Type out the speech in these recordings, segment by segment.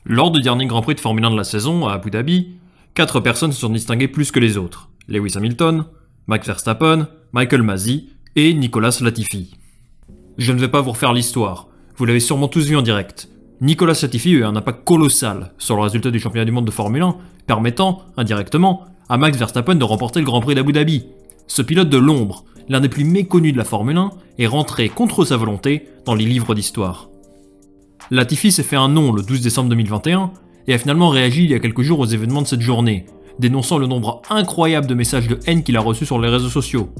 Lors du dernier Grand Prix de Formule 1 de la saison, à Abu Dhabi, 4 personnes se sont distinguées plus que les autres. Lewis Hamilton, Max Verstappen, Michael Masi et Nicolas Latifi. Je ne vais pas vous refaire l'histoire, vous l'avez sûrement tous vu en direct. Nicolas Latifi a eu un impact colossal sur le résultat du championnat du monde de Formule 1, permettant, indirectement, à Max Verstappen de remporter le Grand Prix d'Abu Dhabi. Ce pilote de l'ombre, l'un des plus méconnus de la Formule 1, est rentré contre sa volonté dans les livres d'histoire. Latifi s'est fait un nom le 12 décembre 2021 et a finalement réagi il y a quelques jours aux événements de cette journée, dénonçant le nombre incroyable de messages de haine qu'il a reçus sur les réseaux sociaux.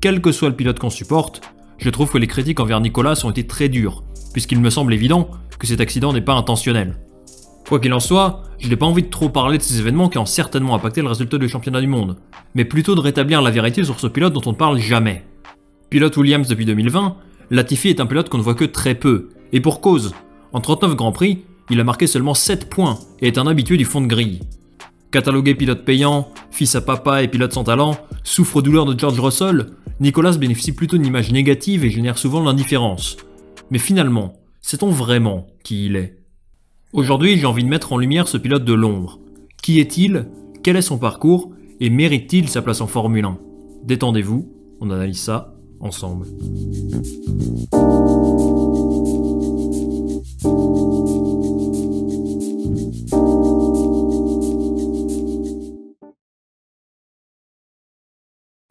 Quel que soit le pilote qu'on supporte, je trouve que les critiques envers Nicolas ont été très dures, puisqu'il me semble évident que cet accident n'est pas intentionnel. Quoi qu'il en soit, je n'ai pas envie de trop parler de ces événements qui ont certainement impacté le résultat du championnat du monde, mais plutôt de rétablir la vérité sur ce pilote dont on ne parle jamais. Pilote Williams depuis 2020, Latifi est un pilote qu'on ne voit que très peu, et pour cause. En 39 Grands Prix, il a marqué seulement 7 points et est un habitué du fond de grille. Catalogué pilote payant, fils à papa et pilote sans talent, souffre-douleur de George Russell, Nicolas bénéficie plutôt d'une image négative et génère souvent l'indifférence. Mais finalement, sait-on vraiment qui il est? Aujourd'hui, j'ai envie de mettre en lumière ce pilote de l'ombre. Qui est-il? Quel est son parcours? Et mérite-t-il sa place en Formule 1? Détendez-vous, on analyse ça ensemble.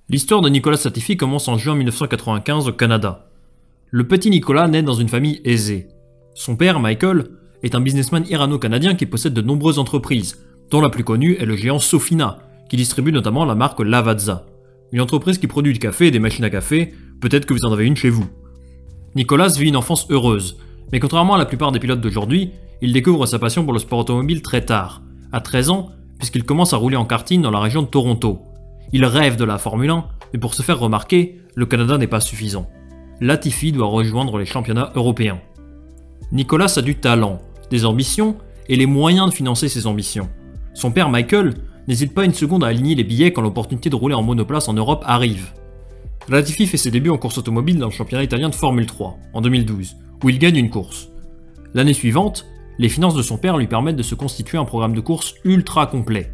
L'histoire de Nicolas Latifi commence en juin 1995 au Canada. Le petit Nicolas naît dans une famille aisée. Son père, Michael, est un businessman irano-canadien qui possède de nombreuses entreprises, dont la plus connue est le géant Sofina, qui distribue notamment la marque Lavazza, une entreprise qui produit du café et des machines à café, peut-être que vous en avez une chez vous. Nicolas vit une enfance heureuse, mais contrairement à la plupart des pilotes d'aujourd'hui, il découvre sa passion pour le sport automobile très tard, à 13 ans, puisqu'il commence à rouler en karting dans la région de Toronto. Il rêve de la Formule 1, mais pour se faire remarquer, le Canada n'est pas suffisant. Latifi doit rejoindre les championnats européens. Nicolas a du talent, des ambitions et les moyens de financer ses ambitions. Son père Michael n'hésite pas une seconde à aligner les billets quand l'opportunité de rouler en monoplace en Europe arrive. Latifi fait ses débuts en course automobile dans le championnat italien de Formule 3, en 2012, où il gagne une course. L'année suivante, les finances de son père lui permettent de se constituer un programme de course ultra complet.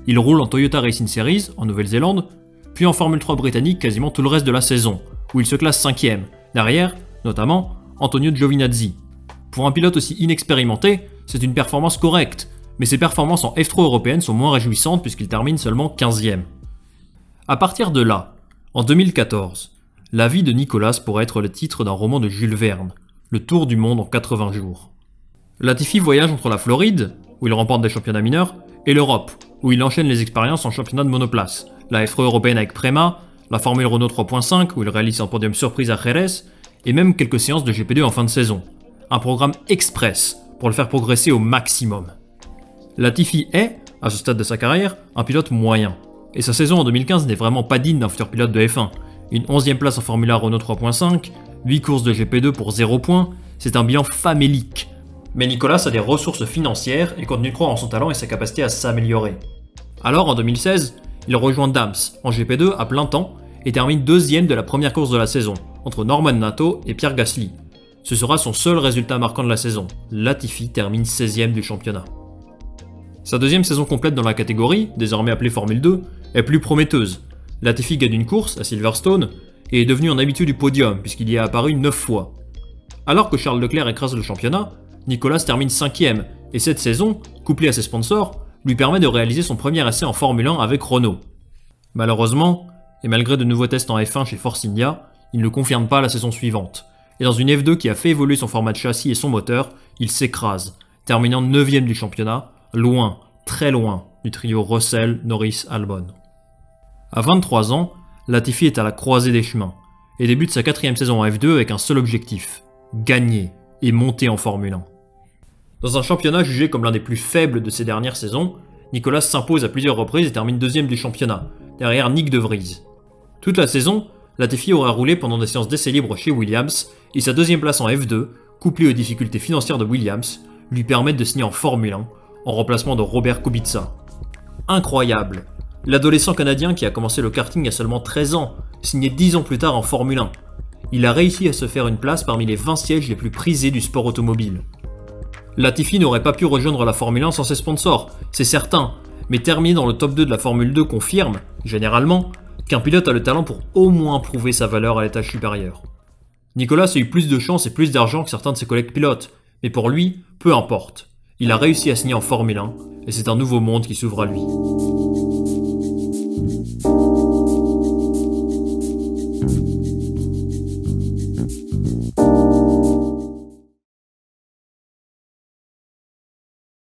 Il roule en Toyota Racing Series, en Nouvelle-Zélande, puis en Formule 3 britannique quasiment tout le reste de la saison, où il se classe 5ème, derrière, notamment, Antonio Giovinazzi. Pour un pilote aussi inexpérimenté, c'est une performance correcte, mais ses performances en F3 européenne sont moins réjouissantes puisqu'il termine seulement 15ème. À partir de là, en 2014, la vie de Nicolas pourrait être le titre d'un roman de Jules Verne, Le Tour du monde en 80 jours. Latifi voyage entre la Floride, où il remporte des championnats mineurs, et l'Europe, où il enchaîne les expériences en championnat de monoplace, la F3 européenne avec Prema, la Formule Renault 3.5 où il réalise un podium surprise à Jerez, et même quelques séances de GP2 en fin de saison. Un programme express pour le faire progresser au maximum. Latifi est, à ce stade de sa carrière, un pilote moyen. Et sa saison en 2015 n'est vraiment pas digne d'un futur pilote de F1. Une 11ème place en Formula Renault 3.5, 8 courses de GP2 pour 0 points, c'est un bilan famélique. Mais Nicolas a des ressources financières et continue de croire en son talent et sa capacité à s'améliorer. Alors en 2016, il rejoint Dams en GP2 à plein temps et termine 2ème de la première course de la saison, entre Norman Nato et Pierre Gasly. Ce sera son seul résultat marquant de la saison. Latifi termine 16ème du championnat. Sa deuxième saison complète dans la catégorie, désormais appelée Formule 2, est plus prometteuse. Latifi gagne une course à Silverstone et est devenu un habitué du podium puisqu'il y est apparu 9 fois. Alors que Charles Leclerc écrase le championnat, Nicolas termine 5ème et cette saison, couplée à ses sponsors, lui permet de réaliser son premier essai en Formule 1 avec Renault. Malheureusement, et malgré de nouveaux tests en F1 chez Force India, il ne confirme pas la saison suivante. Et dans une F2 qui a fait évoluer son format de châssis et son moteur, il s'écrase, terminant 9ème du championnat, loin, très loin, du trio Russell, Norris, Albon. À 23 ans, Latifi est à la croisée des chemins, et débute sa 4ème saison en F2 avec un seul objectif, gagner et monter en Formule 1. Dans un championnat jugé comme l'un des plus faibles de ces dernières saisons, Nicolas s'impose à plusieurs reprises et termine 2ème du championnat, derrière Nyck de Vries. Toute la saison, Latifi aura roulé pendant des séances d'essais libres chez Williams, et sa 2ème place en F2, couplée aux difficultés financières de Williams, lui permettent de signer en Formule 1, en remplacement de Robert Kubica. Incroyable! L'adolescent canadien qui a commencé le karting à seulement 13 ans, signé 10 ans plus tard en Formule 1. Il a réussi à se faire une place parmi les 20 sièges les plus prisés du sport automobile. Latifi n'aurait pas pu rejoindre la Formule 1 sans ses sponsors, c'est certain, mais terminer dans le top 2 de la Formule 2 confirme, généralement, qu'un pilote a le talent pour au moins prouver sa valeur à l'étage supérieur. Nicolas a eu plus de chance et plus d'argent que certains de ses collègues pilotes, mais pour lui, peu importe. Il a réussi à signer en Formule 1, et c'est un nouveau monde qui s'ouvre à lui.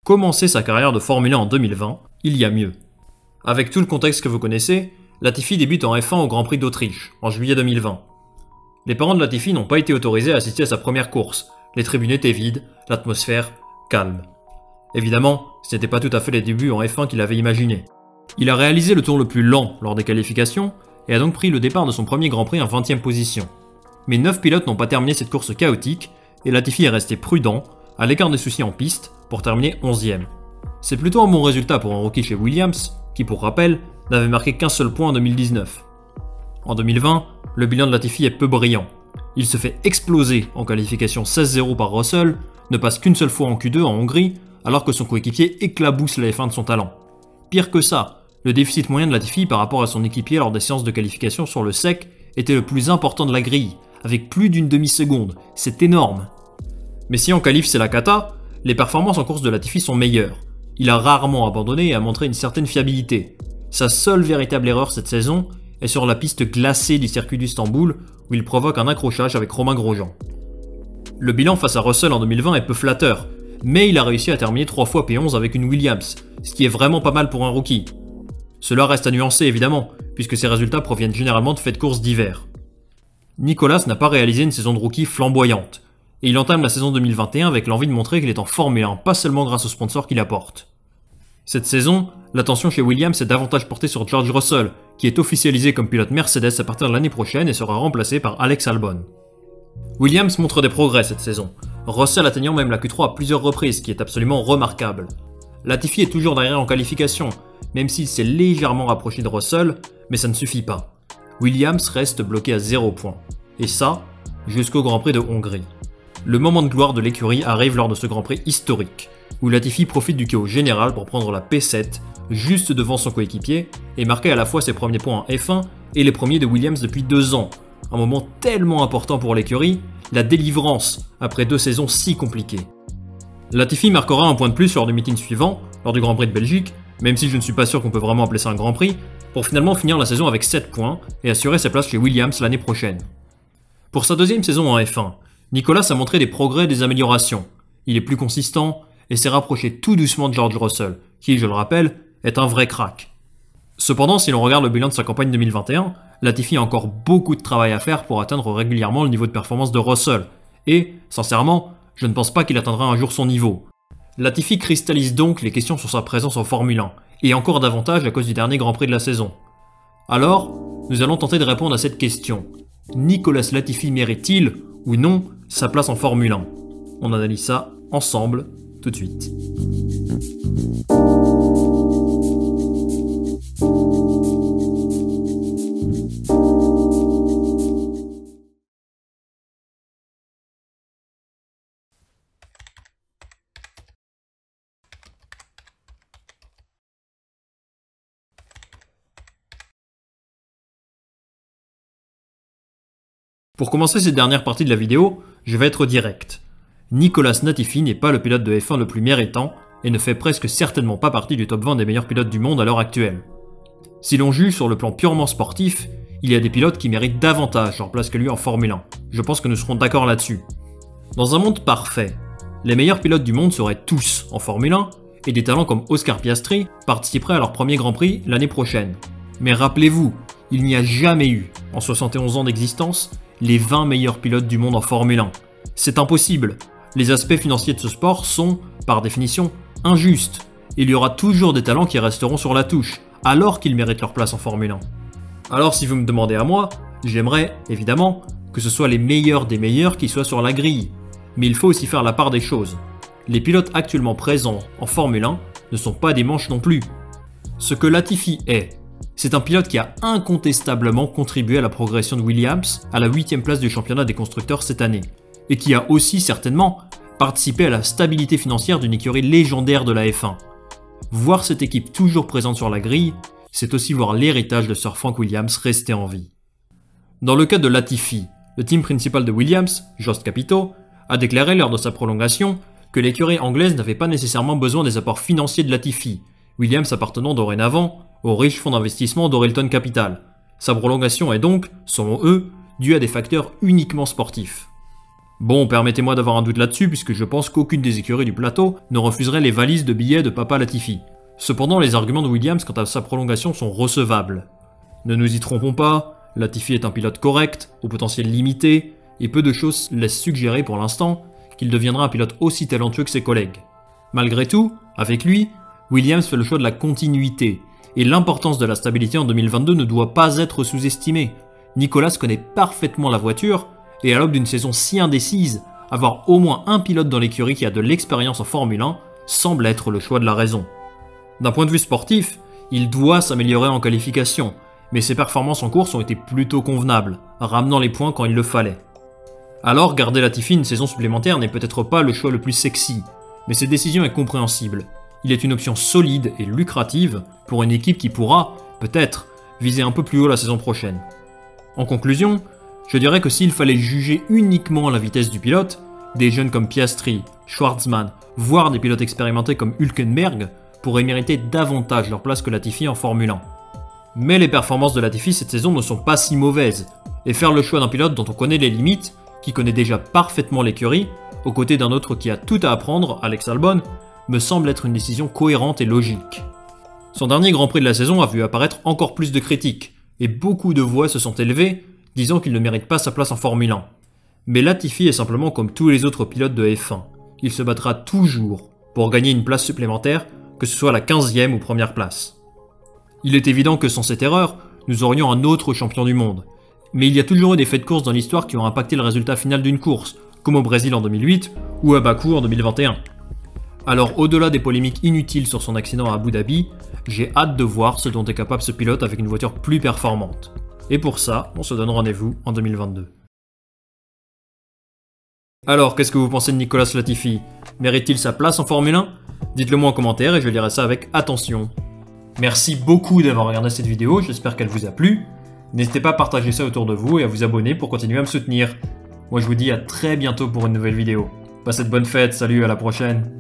Commencer sa carrière de Formule 1 en 2020, il y a mieux. Avec tout le contexte que vous connaissez, Latifi débute en F1 au Grand Prix d'Autriche, en juillet 2020. Les parents de Latifi n'ont pas été autorisés à assister à sa première course, les tribunes étaient vides, l'atmosphère calme. Évidemment, ce n'était pas tout à fait les débuts en F1 qu'il avait imaginé. Il a réalisé le tour le plus lent lors des qualifications, et a donc pris le départ de son premier Grand Prix en 20e position. Mais 9 pilotes n'ont pas terminé cette course chaotique, et Latifi est resté prudent, à l'écart des soucis en piste, pour terminer 11e. C'est plutôt un bon résultat pour un rookie chez Williams, qui pour rappel, n'avait marqué qu'un seul point en 2019. En 2020, le bilan de Latifi est peu brillant. Il se fait exploser en qualification 16-0 par Russell, ne passe qu'une seule fois en Q2 en Hongrie, alors que son coéquipier éclabousse la F1 de son talent. Pire que ça, le déficit moyen de Latifi par rapport à son équipier lors des séances de qualification sur le sec était le plus important de la grille, avec plus d'une demi-seconde, c'est énorme. Mais si en qualif c'est la cata, les performances en course de Latifi sont meilleures. Il a rarement abandonné et a montré une certaine fiabilité. Sa seule véritable erreur cette saison est sur la piste glacée du circuit d'Istanbul où il provoque un accrochage avec Romain Grosjean. Le bilan face à Russell en 2020 est peu flatteur, mais il a réussi à terminer 3 fois P11 avec une Williams, ce qui est vraiment pas mal pour un rookie. Cela reste à nuancer évidemment, puisque ses résultats proviennent généralement de faits de course d'hiver. Nicolas n'a pas réalisé une saison de rookie flamboyante, et il entame la saison 2021 avec l'envie de montrer qu'il est en Formule 1, pas seulement grâce aux sponsors qu'il apporte. Cette saison, l'attention chez Williams est davantage portée sur George Russell, qui est officialisé comme pilote Mercedes à partir de l'année prochaine et sera remplacé par Alex Albon. Williams montre des progrès cette saison, Russell atteignant même la Q3 à plusieurs reprises, ce qui est absolument remarquable. Latifi est toujours derrière en qualification, même s'il s'est légèrement rapproché de Russell, mais ça ne suffit pas. Williams reste bloqué à 0 points, et ça, jusqu'au Grand Prix de Hongrie. Le moment de gloire de l'écurie arrive lors de ce Grand Prix historique, où Latifi profite du chaos général pour prendre la P7, juste devant son coéquipier, et marquer à la fois ses premiers points en F1 et les premiers de Williams depuis 2 ans. Un moment tellement important pour l'écurie, la délivrance, après 2 saisons si compliquées. Latifi marquera un point de plus lors du meeting suivant, lors du Grand Prix de Belgique, même si je ne suis pas sûr qu'on peut vraiment appeler ça un Grand Prix, pour finalement finir la saison avec 7 points et assurer sa place chez Williams l'année prochaine. Pour sa deuxième saison en F1, Nicolas a montré des progrès et des améliorations. Il est plus consistant et s'est rapproché tout doucement de George Russell, qui, je le rappelle, est un vrai crack. Cependant, si l'on regarde le bilan de sa campagne 2021, Latifi a encore beaucoup de travail à faire pour atteindre régulièrement le niveau de performance de Russell. Et, sincèrement, je ne pense pas qu'il atteindra un jour son niveau. Latifi cristallise donc les questions sur sa présence en Formule 1, et encore davantage à cause du dernier Grand Prix de la saison. Alors, nous allons tenter de répondre à cette question. Nicolas Latifi mérite-t-il, ou non, sa place en Formule 1? On analyse ça ensemble, tout de suite. Pour commencer cette dernière partie de la vidéo, je vais être direct. Nicolas Latifi n'est pas le pilote de F1 le plus méritant et ne fait presque certainement pas partie du top 20 des meilleurs pilotes du monde à l'heure actuelle. Si l'on juge sur le plan purement sportif, il y a des pilotes qui méritent davantage leur place que lui en Formule 1. Je pense que nous serons d'accord là-dessus. Dans un monde parfait, les meilleurs pilotes du monde seraient tous en Formule 1 et des talents comme Oscar Piastri participeraient à leur premier Grand Prix l'année prochaine. Mais rappelez-vous, il n'y a jamais eu, en 71 ans d'existence, les 20 meilleurs pilotes du monde en Formule 1. C'est impossible. Les aspects financiers de ce sport sont, par définition, injustes. Il y aura toujours des talents qui resteront sur la touche, alors qu'ils méritent leur place en Formule 1. Alors si vous me demandez à moi, j'aimerais, évidemment, que ce soit les meilleurs des meilleurs qui soient sur la grille. Mais il faut aussi faire la part des choses. Les pilotes actuellement présents en Formule 1 ne sont pas des manches non plus. Ce que Latifi est, c'est un pilote qui a incontestablement contribué à la progression de Williams à la 8e place du championnat des constructeurs cette année, et qui a aussi certainement participer à la stabilité financière d'une écurie légendaire de la F1. Voir cette équipe toujours présente sur la grille, c'est aussi voir l'héritage de Sir Frank Williams rester en vie. Dans le cas de Latifi, le team principal de Williams, Jost Capito, a déclaré lors de sa prolongation que l'écurie anglaise n'avait pas nécessairement besoin des apports financiers de Latifi, Williams appartenant dorénavant au riche fonds d'investissement d'Orelton Capital. Sa prolongation est donc, selon eux, due à des facteurs uniquement sportifs. Bon, permettez-moi d'avoir un doute là-dessus puisque je pense qu'aucune des écuries du plateau ne refuserait les valises de billets de Papa Latifi. Cependant, les arguments de Williams quant à sa prolongation sont recevables. Ne nous y trompons pas, Latifi est un pilote correct, au potentiel limité, et peu de choses laissent suggérer pour l'instant qu'il deviendra un pilote aussi talentueux que ses collègues. Malgré tout, avec lui, Williams fait le choix de la continuité, et l'importance de la stabilité en 2022 ne doit pas être sous-estimée. Nicolas connaît parfaitement la voiture, et à l'aube d'une saison si indécise, avoir au moins un pilote dans l'écurie qui a de l'expérience en Formule 1 semble être le choix de la raison. D'un point de vue sportif, il doit s'améliorer en qualification, mais ses performances en course ont été plutôt convenables, ramenant les points quand il le fallait. Alors garder Latifi une saison supplémentaire n'est peut-être pas le choix le plus sexy, mais cette décision est compréhensible. Il est une option solide et lucrative pour une équipe qui pourra, peut-être, viser un peu plus haut la saison prochaine. En conclusion, je dirais que s'il fallait juger uniquement la vitesse du pilote, des jeunes comme Piastri, Schwartzman, voire des pilotes expérimentés comme Hülkenberg pourraient mériter davantage leur place que Latifi en Formule 1. Mais les performances de Latifi cette saison ne sont pas si mauvaises, et faire le choix d'un pilote dont on connaît les limites, qui connaît déjà parfaitement l'écurie, aux côtés d'un autre qui a tout à apprendre, Alex Albon, me semble être une décision cohérente et logique. Son dernier Grand Prix de la saison a vu apparaître encore plus de critiques, et beaucoup de voix se sont élevées, disant qu'il ne mérite pas sa place en Formule 1. Mais Latifi est simplement comme tous les autres pilotes de F1. Il se battra toujours pour gagner une place supplémentaire, que ce soit la 15e ou première place. Il est évident que sans cette erreur, nous aurions un autre champion du monde. Mais il y a toujours eu des faits de course dans l'histoire qui ont impacté le résultat final d'une course, comme au Brésil en 2008 ou à Bakou en 2021. Alors au-delà des polémiques inutiles sur son accident à Abu Dhabi, j'ai hâte de voir ce dont est capable ce pilote avec une voiture plus performante. Et pour ça, on se donne rendez-vous en 2022. Alors, qu'est-ce que vous pensez de Nicolas Latifi? Mérite-t-il sa place en Formule 1? Dites-le moi en commentaire et je lirai ça avec attention. Merci beaucoup d'avoir regardé cette vidéo, j'espère qu'elle vous a plu. N'hésitez pas à partager ça autour de vous et à vous abonner pour continuer à me soutenir. Moi je vous dis à très bientôt pour une nouvelle vidéo. Passez de bonnes fêtes, salut, à la prochaine.